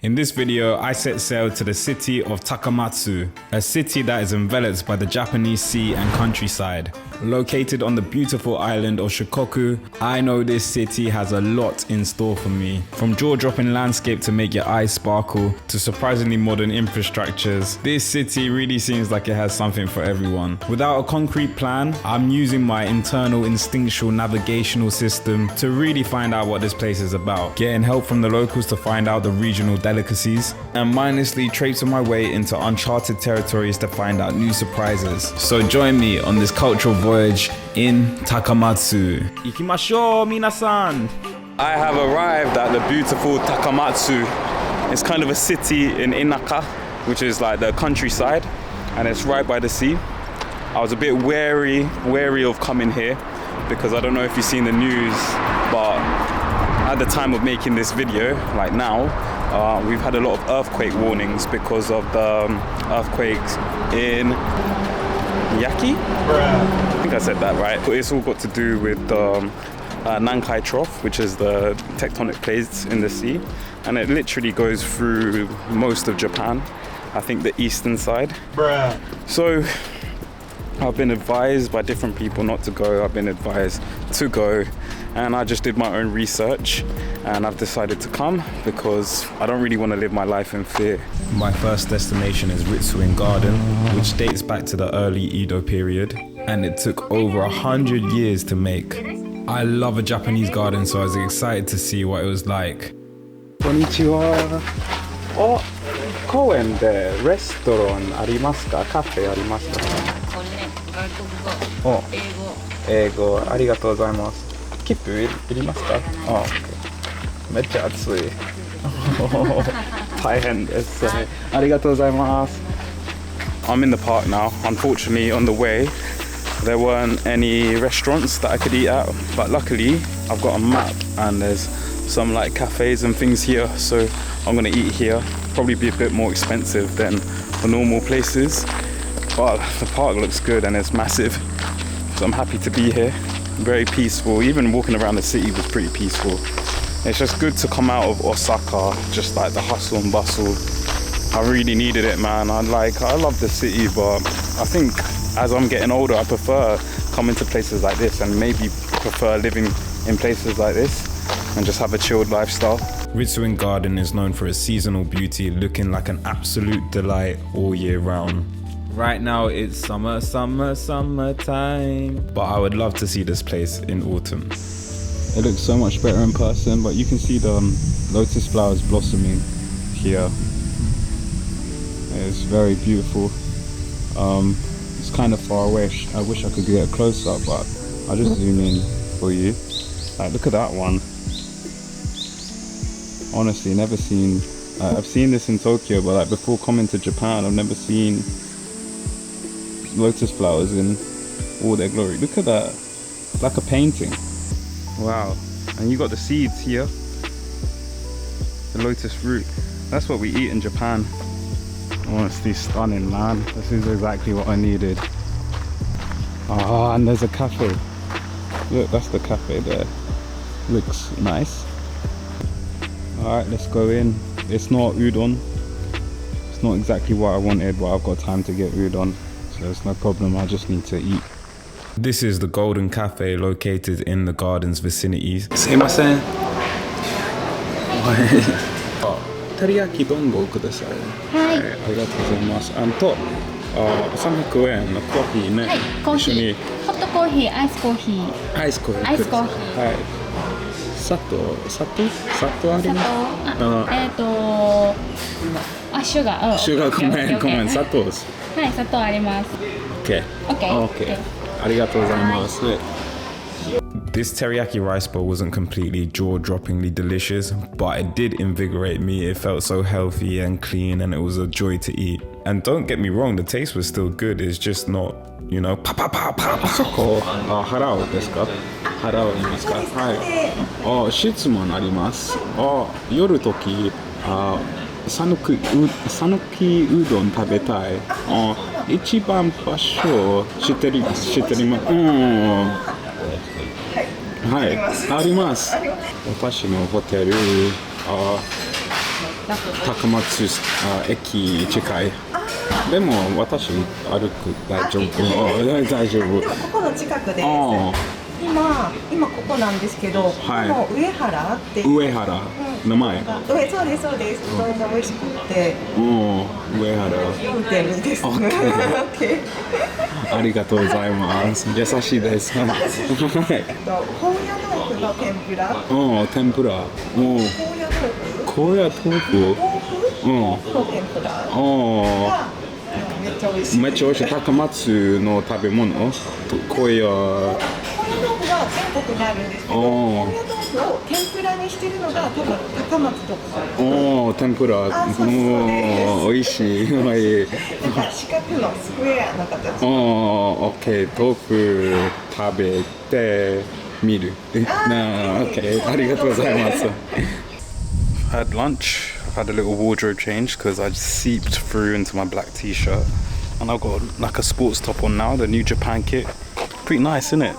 In this video, I set sail to the city of Takamatsu, a city that is enveloped by the Japanese sea and countryside. Located on the beautiful island of Shikoku, I know this city has a lot in store for me. From jaw-dropping landscape to make your eyes sparkle, to surprisingly modern infrastructures, this city really seems like it has something for everyone. Without a concrete plan, I'm using my internal instinctual navigational system to really find out what this place is about, getting help from the locals to find out the regional delicacies, and mindlessly traipsing my way into uncharted territories to find out new surprises. So join me on this cultural voyage in Takamatsu. Ikimashou, minasan! I have arrived at the beautiful Takamatsu. It's kind of a city in Inaka, which is like the countryside, and it's right by the sea. I was a bit wary of coming here because I don't know if you've seen the news, but at the time of making this video, like now, we've had a lot of earthquake warnings because of the earthquakes in Miyagi? I think I said that right. But it's all got to do with Nankai Trough, which is the tectonic plates in the sea, and it literally goes through most of Japan. I think the eastern side. So I've been advised by different people not to go. I've been advised to go, and I just did my own research and I've decided to come because I don't really want to live my life in fear. My first destination is Ritsurin Garden, which dates back to the early Edo period, and it took over 100 years to make. I love a Japanese garden, so I was excited to see what it was like. Konnichiwa. Oh, 公園でレストランありますか？カフェありますか？これね、外国語、英語ありがとうございます。切符いりますか？あ、めっちゃ暑い。大変です。ありがとうございます。I'm in the park now. Unfortunately, on the way, there weren't any restaurants that I could eat at, but luckily, I've got a map and there's some like cafes and things here, so I'm gonna eat here. Probably be a bit more expensive than the normal places, but the park looks good and it's massive, so I'm happy to be here. Very peaceful. Even walking around the city was pretty peaceful. It's just good to come out of Osaka, just like the hustle and bustle. I really needed it, man. I love the city, but I think as I'm getting older, I prefer coming to places like this and maybe prefer living in places like this and just have a chilled lifestyle. Ritsurin Garden is known for its seasonal beauty, looking like an absolute delight all year round. Right now it's summertime, but I would love to see this place in autumn. It looks so much better in person, but you can see the lotus flowers blossoming here. It's very beautiful. It's kind of far away. I wish I could get close up, but I'll just zoom in for you. Like, look at that one. Honestly, never seen. I've seen this in Tokyo, but like before coming to Japan, I've never seen lotus flowers in all their glory. Look at that, like a painting. Wow. And you got the seeds here, the lotus fruit. That's what we eat in Japan. Honestly stunning, man. This is exactly what I needed. Ah, and there's a cafe. Look, that's the cafe there. Looks nice. Alright, let's go in. It's not udon. It's not exactly what I wanted, but I've got time to get udon, so it's no problem. I just need to eat. This is the Golden Cafe located in the garden's vicinity. Sumimasen. Teriyaki dongo kudasai. Hai. Arigatou gozaimasu. 300円のコーヒーね。はい、コーヒー。ホットコーヒー、アイスコーヒー。アイスコーヒー。アイスコーヒー。はい。砂糖あります？シュガー。シュガー、ごめん、砂糖です。はい、砂糖あります。OK。ありがとうございます。This teriyaki rice bowl wasn't completely jaw-droppingly delicious, but it did invigorate me. It felt so healthy and clean, and it was a joy to eat. And don't get me wrong, the taste was still good. It's just not, you know, あそこ、払うですか？払いますか？はい。質問あります。夜時、サヌキうどん食べたい。一番場所知ってます。はい、あります。私のホテル、近くで。高松駅近い。でも私歩く大丈夫。大丈夫。でもここの近くです。あ今ここなんですけど、はいこの上原って上原名前。そうですそうです。うどんが美味しくて。上原。4点です。オッケー。ありがとうございます。優しいです。高野豆腐の天ぷら。天ぷら。高野豆腐。の天ぷらがめっちゃ美味しい。めっちゃ美味しい。高松の食べ物。高野豆腐は全国にあるんですけど、高野豆腐を天ぷらにしてるのが多分高松とか。天ぷら。美味しい。はい。なんか四角のスクエアの形。オッケー。豆腐食べてみる。オッケー。ありがとうございます。I had lunch. I had a little wardrobe change because I just seeped through into my black t-shirt, and I've got like a sports top on now, the New Japan kit. Pretty nice, isn't it?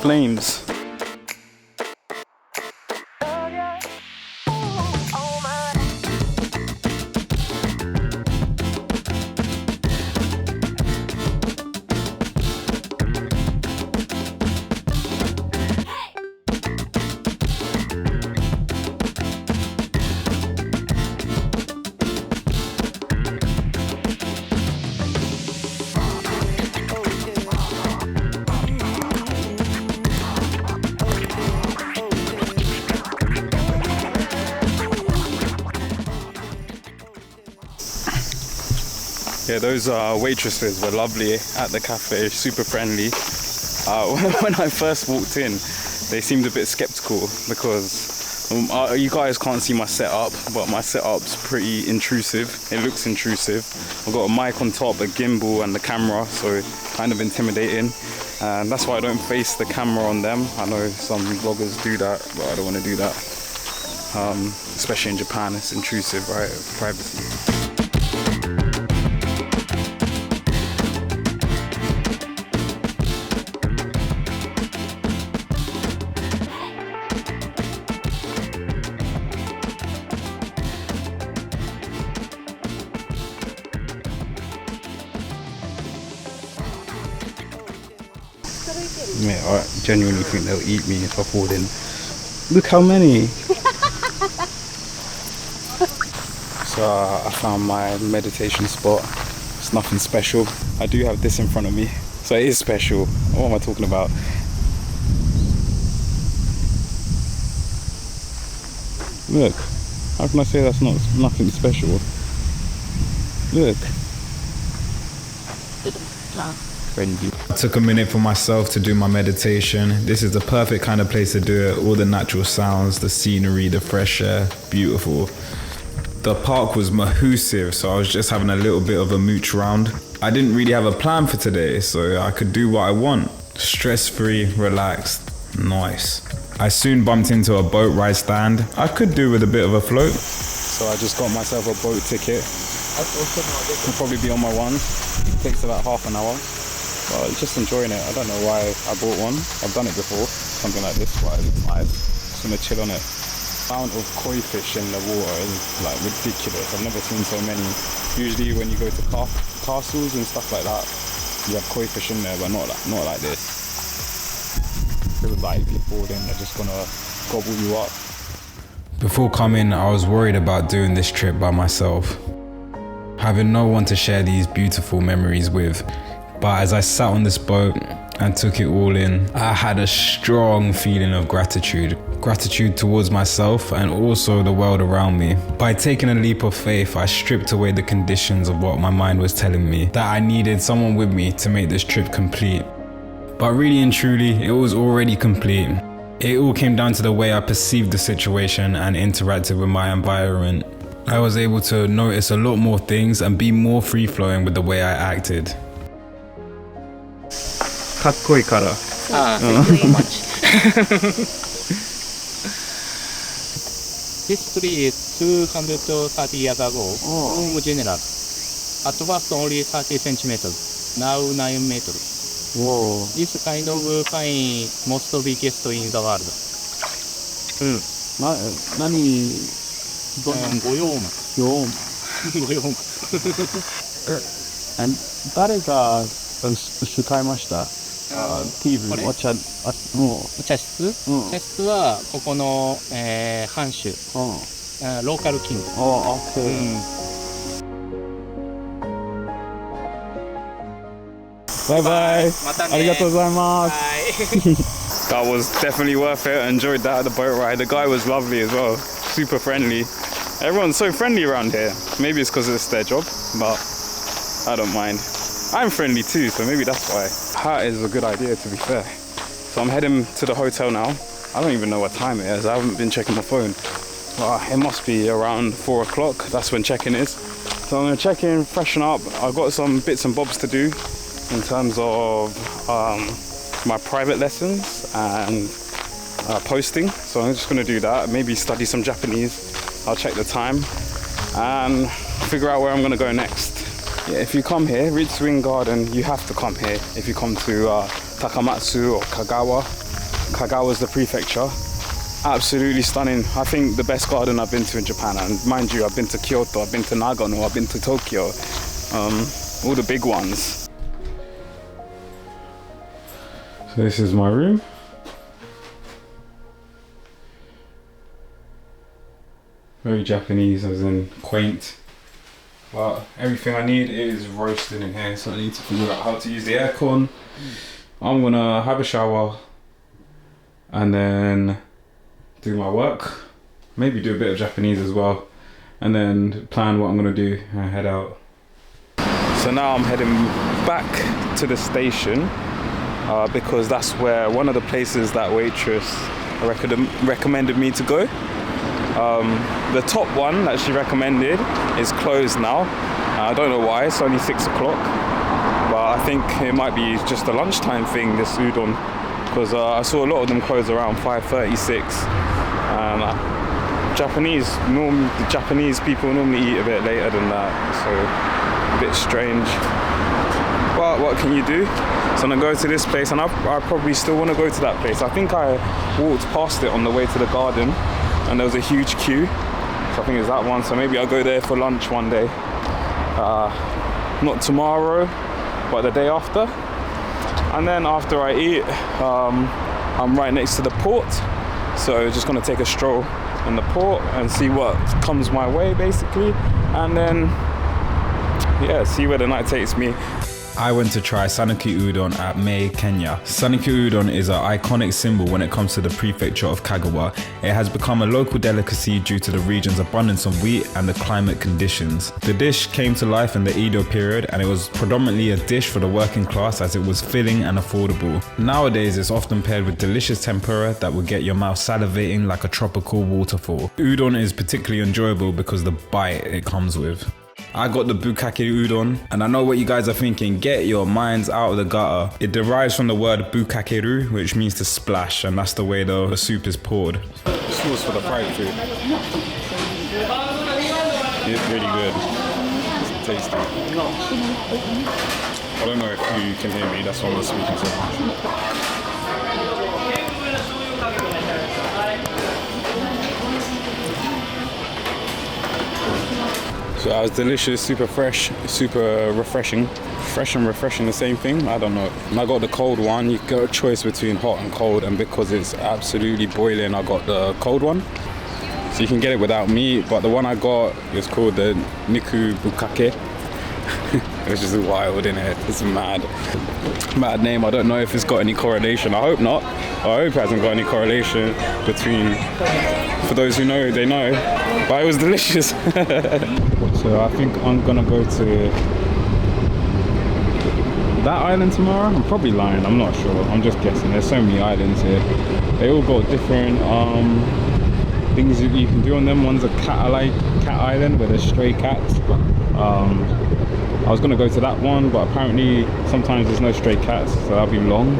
Flames. Yeah, those waitresses were lovely at the cafe, super friendly. When I first walked in, they seemed a bit skeptical because you guys can't see my setup, but my setup's pretty intrusive. It looks intrusive. I've got a mic on top, a gimbal and the camera, so kind of intimidating. And that's why I don't face the camera on them. I know some vloggers do that, but I don't want to do that. Especially in Japan, it's intrusive, right? Privacy. Yeah, I genuinely think they'll eat me if I fall in. Look how many! So I found my meditation spot. It's nothing special. I do have this in front of me, so it is special. What am I talking about? Look, how can I say that's nothing special? Look. Friendly. I took a minute for myself to do my meditation. This is the perfect kind of place to do it. All the natural sounds, the scenery, the fresh air, beautiful. The park was mahoosive, so I was just having a little bit of a mooch round. I didn't really have a plan for today, so I could do what I want. Stress-free, relaxed, nice. I soon bumped into a boat ride stand. I could do with a bit of a float. So I just got myself a boat ticket. I'll probably be on my one. It takes about half an hour. But just enjoying it. I don't know why I bought one. I've done it before, something like this, but it looks nice. Just gonna chill on it. The amount of koi fish in the water is like ridiculous. I've never seen so many. Usually when you go to castles and stuff like that, you have koi fish in there, but not like this. It was like if you fall in, they're just gonna gobble you up. Before coming, I was worried about doing this trip by myself, having no one to share these beautiful memories with. But as I sat on this boat and took it all in, I had a strong feeling of gratitude. Gratitude towards myself and also the world around me. By taking a leap of faith, I stripped away the conditions of what my mind was telling me, that I needed someone with me to make this trip complete. But really and truly, it was already complete. It all came down to the way I perceived the situation and interacted with my environment. I was able to notice a lot more things and be more free-flowing with the way I acted. かっこいいから。Thank you so much. This tree is 230 years ago, from general. At first only 30 centimeters, now 9 meters. Whoa. This kind of pine most biggest in the world. 何御用幕。御用幕。誰が使いました？TV、お茶室？茶室はここの藩主、ローカルキング。バイバイ。またね。ありがとうございます。That was definitely worth it. I enjoyed that, the boat ride. The guy was lovely as well. Super friendly. Everyone's so friendly around here. Maybe it's because it's their job, but I don't mind. I'm friendly too, so maybe that's why. That is a good idea, to be fair. So I'm heading to the hotel now. I don't even know what time it is. I haven't been checking my phone. It must be around 4 o'clock. That's when check-in is. So I'm gonna check in, freshen up. I've got some bits and bobs to do in terms of my private lessons and posting. So I'm just gonna do that. Maybe study some Japanese. I'll check the time and figure out where I'm gonna go next. Yeah, if you come here, Ritsurin Garden, you have to come here. If you come to Takamatsu or Kagawa. Kagawa's the prefecture. Absolutely stunning. I think the best garden I've been to in Japan. And mind you, I've been to Kyoto, I've been to Nagano, I've been to Tokyo. All the big ones. So this is my room. Very Japanese, as in quaint. But everything I need is roasted in here, so I need to figure out how to use the aircon. I'm gonna have a shower and then do my work. Maybe do a bit of Japanese as well, and then plan what I'm gonna do and head out. So now I'm heading back to the station because that's where one of the places that waitress recommended me to go. The top one that she recommended is closed now. I don't know why, it's only 6 o'clock. But I think it might be just a lunchtime thing, this udon. Because I saw a lot of them close around 5:36. And the Japanese people normally eat a bit later than that. So a bit strange. But what can you do? So I'm gonna go to this place, and I probably still wanna go to that place. I think I walked past it on the way to the garden, and there was a huge queue. So I think it's that one. So maybe I'll go there for lunch one day. Not tomorrow, but the day after. And then after I eat, I'm right next to the port. So just gonna take a stroll in the port and see what comes my way basically. And then, yeah, see where the night takes me. I went to try Sanuki Udon at Meikenya. Sanuki Udon is an iconic symbol when it comes to the prefecture of Kagawa. It has become a local delicacy due to the region's abundance of wheat and the climate conditions. The dish came to life in the Edo period, and it was predominantly a dish for the working class as it was filling and affordable. Nowadays, it's often paired with delicious tempura that will get your mouth salivating like a tropical waterfall. Udon is particularly enjoyable because of the bite it comes with. I got the bukkake udon, and I know what you guys are thinking. Get your minds out of the gutter. It derives from the word bukkakeru, which means to splash, and that's the way the soup is poured. Sauce for the fried food. It's really good. It's tasty. I don't know if you can hear me, that's what I'm speaking to. So that was delicious, super fresh, super refreshing. Fresh and refreshing, the same thing? I don't know. And I got the cold one. You got a choice between hot and cold, and because it's absolutely boiling, I got the cold one. So you can get it without meat, but the one I got is called the Niku Bukkake. It's just wild, innit? It's mad. Mad name. I don't know if it's got any correlation. I hope not. I hope it hasn't got any correlation between, for those who know, they know. But it was delicious. So I think I'm gonna go to that island tomorrow. I'm probably lying, I'm not sure. I'm just guessing. There's so many islands here. They all got different things that you can do on them. One's a cat island where there's stray cats. I was gonna go to that one, but apparently sometimes there's no stray cats, so that'll be long.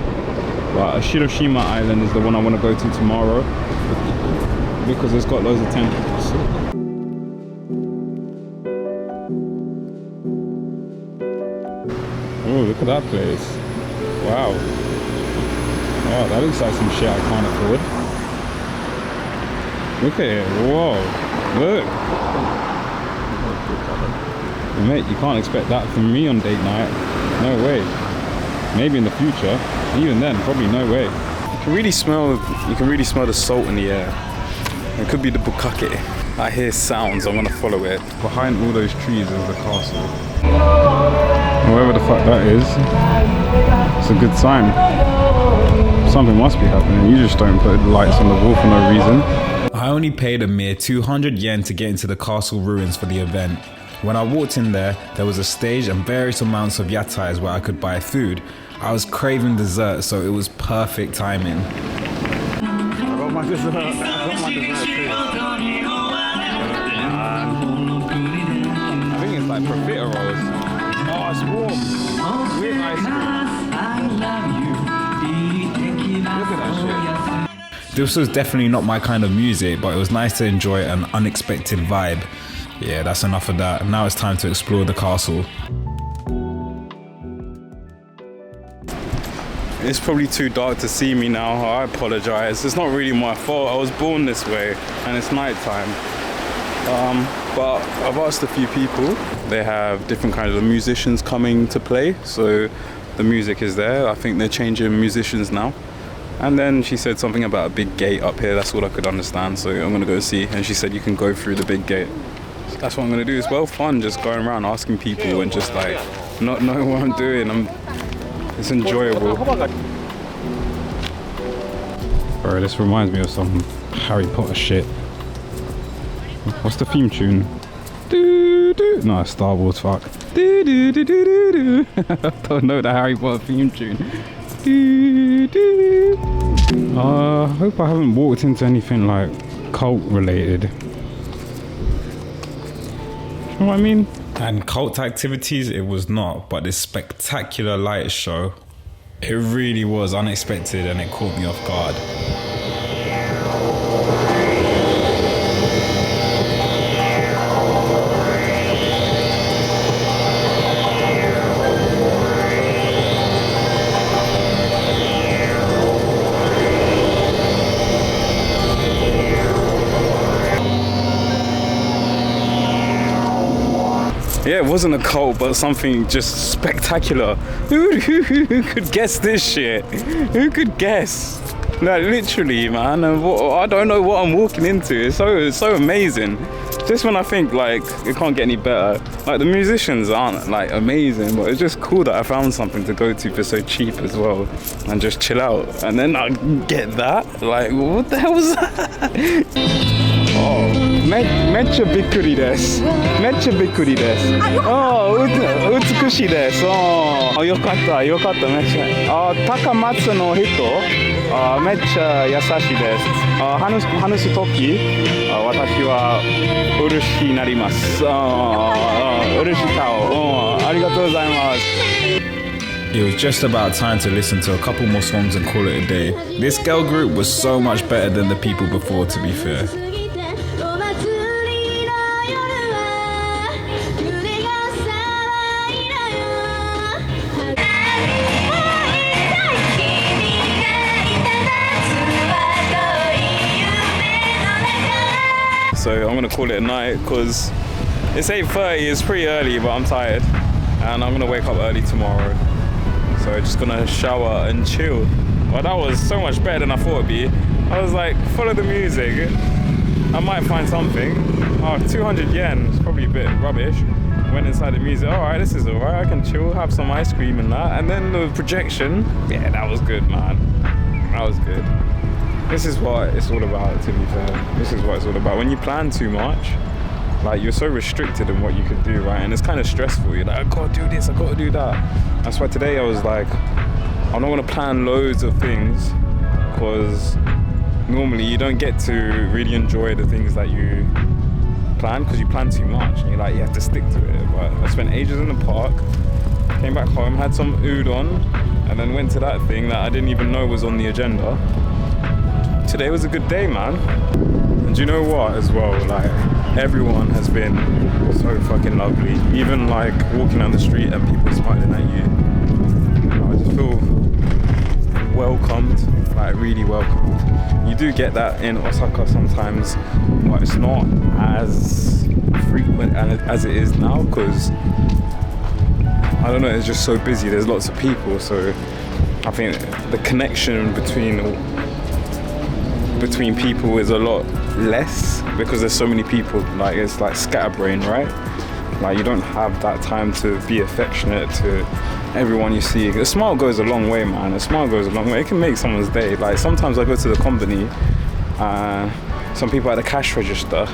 But Shiroshima Island is the one I want to go to tomorrow because it's got loads of temples. Oh, look at that place. Wow. Oh, that looks like some shit I can't afford. Look at it. Whoa. Look. Mate, you can't expect that from me on date night. No way. Maybe in the future. Even then, probably no way. You can really smell the salt in the air. It could be the bukkake. I hear sounds, I'm gonna follow it. Behind all those trees is the castle. Whatever the fuck that is, it's a good sign. Something must be happening. You just don't put lights on the wall for no reason. I only paid a mere 200 yen to get into the castle ruins for the event. When I walked in there was a stage and various amounts of yatais where I could buy food. I was craving dessert, so it was perfect timing. I got my dessert too. I think it's like profiteroles. Oh, it's warm. With ice cream. Look at that shit. This was definitely not my kind of music, but it was nice to enjoy an unexpected vibe. Yeah, that's enough of that. Now it's time to explore the castle. It's probably too dark to see me now. I apologize. It's not really my fault. I was born this way and it's nighttime. But I've asked a few people. They have different kinds of musicians coming to play. So the music is there. I think they're changing musicians now. And then she said something about a big gate up here. That's all I could understand. So I'm gonna go see. And she said you can go through the big gate. So that's what I'm gonna do. It's well fun just going around asking people and just like not knowing what I'm doing. It's enjoyable. Bro, this reminds me of some Harry Potter shit. What's the theme tune? Doo doo. No, it's Star Wars. Fuck. Doo doo doo doo doo doo. I don't know the Harry Potter theme tune. Doo doo. I hope I haven't walked into anything like cult related. You know what I mean? And cult activities, it was not, but this spectacular light show, it really was unexpected and it caught me off guard. Yeah, it wasn't a cult, but something just spectacular. Who could guess this shit? Who could guess? No, literally, man. I don't know what I'm walking into. It's so amazing. Just when I think like it can't get any better. Like the musicians aren't like amazing, but it's just cool that I found something to go to for so cheap as well, and just chill out. And then I get that. Like, what the hell was that? Oh, めっちゃびっくりです。めっちゃびっくりです。美しいです。よかっためっちゃ。高松の人、めっちゃ優しいです。話すとき、私は嬉しくなります。嬉しかった。ありがとうございます。It was just about time to listen to a couple more songs and call it a day. This girl group was so much better than the people before, to be fair. So I'm gonna call it a night because it's 8:30, it's pretty early, but I'm tired and I'm gonna wake up early tomorrow. So just gonna shower and chill. Well, that was so much better than I thought it'd be. I was like, follow the music, I might find something. 200 yen, it's probably a bit rubbish. Went inside the music, alright, this is alright, I can chill, have some ice cream and that. And then the projection, yeah, that was good, man. That was good. This is what it's all about, to be fair. This is what it's all about. When you plan too much, like you're so restricted in what you can do, right? And it's kind of stressful. You're like, I gotta do this, I gotta do that. That's why today I was like, I'm not gonna plan loads of things because normally you don't get to really enjoy the things that you plan because you plan too much and you're like, you have to stick to it. But I spent ages in the park, came back home, had some udon, and then went to that thing that I didn't even know was on the agenda. Today was a good day, man. And do you know what as well, like everyone has been so fucking lovely. Even like walking down the street and people smiling at you, I just feel welcomed, like really welcomed. You do get that in Osaka sometimes, but it's not as frequent as it is now, because I don't know, it's just so busy, there's lots of people, so I think the connection between people is a lot less because there's so many people. Like, it's like scatterbrain, right? Like, you don't have that time to be affectionate to everyone you see. A smile goes a long way, man. A smile goes a long way. It can make someone's day. Like, sometimes I go to the company, some people at the cash register,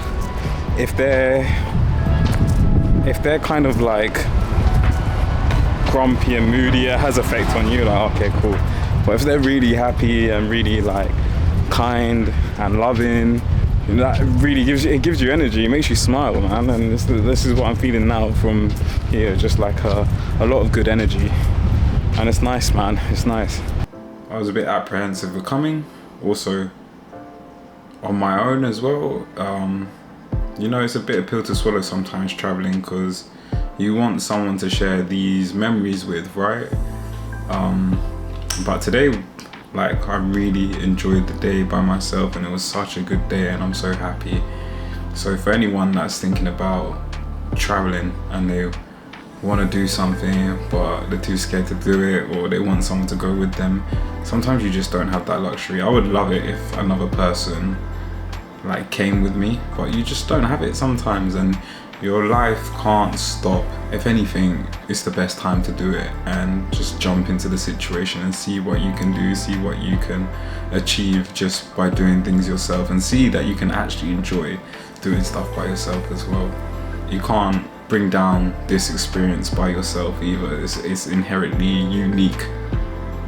if they're kind of like grumpy and moody, it has effect on you. Like, okay, cool. But if they're really happy and really like kind and loving, you know, that really gives you energy. It makes you smile, man. And this is what I'm feeling now from here, just like a lot of good energy, and it's nice, man. It's nice. I was a bit apprehensive of coming, also on my own as well. You know, it's a bit of pill to swallow sometimes traveling, because you want someone to share these memories with, right? But today, like, I really enjoyed the day by myself, and it was such a good day, and I'm so happy. So for anyone that's thinking about traveling and they want to do something but they're too scared to do it, or they want someone to go with them, sometimes you just don't have that luxury. I would love it if another person like came with me, but you just don't have it sometimes, and your life can't stop. If anything, it's the best time to do it and just jump into the situation and see what you can do, see what you can achieve just by doing things yourself, and see that you can actually enjoy doing stuff by yourself as well. You can't bring down this experience by yourself either. It's inherently unique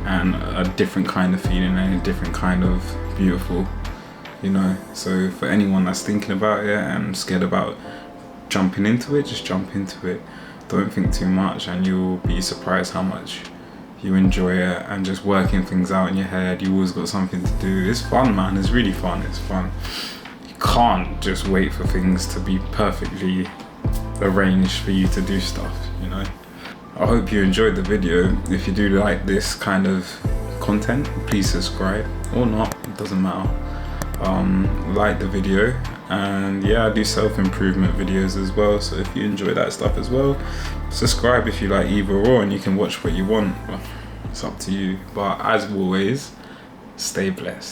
and a different kind of feeling and a different kind of beautiful, you know. So for anyone that's thinking about it and scared about jumping into it, just jump into it. Don't think too much, and you'll be surprised how much you enjoy it, and just working things out in your head. You always got something to do. It's fun, man. It's really fun. It's fun. You can't just wait for things to be perfectly arranged for you to do stuff, you know. I hope you enjoyed the video. If you do like this kind of content, please subscribe, or not, it doesn't matter. Like the video, and yeah, I do self-improvement videos as well, so if you enjoy that stuff as well, subscribe if you like either or, and you can watch what you want. It's up to you, but as always, stay blessed.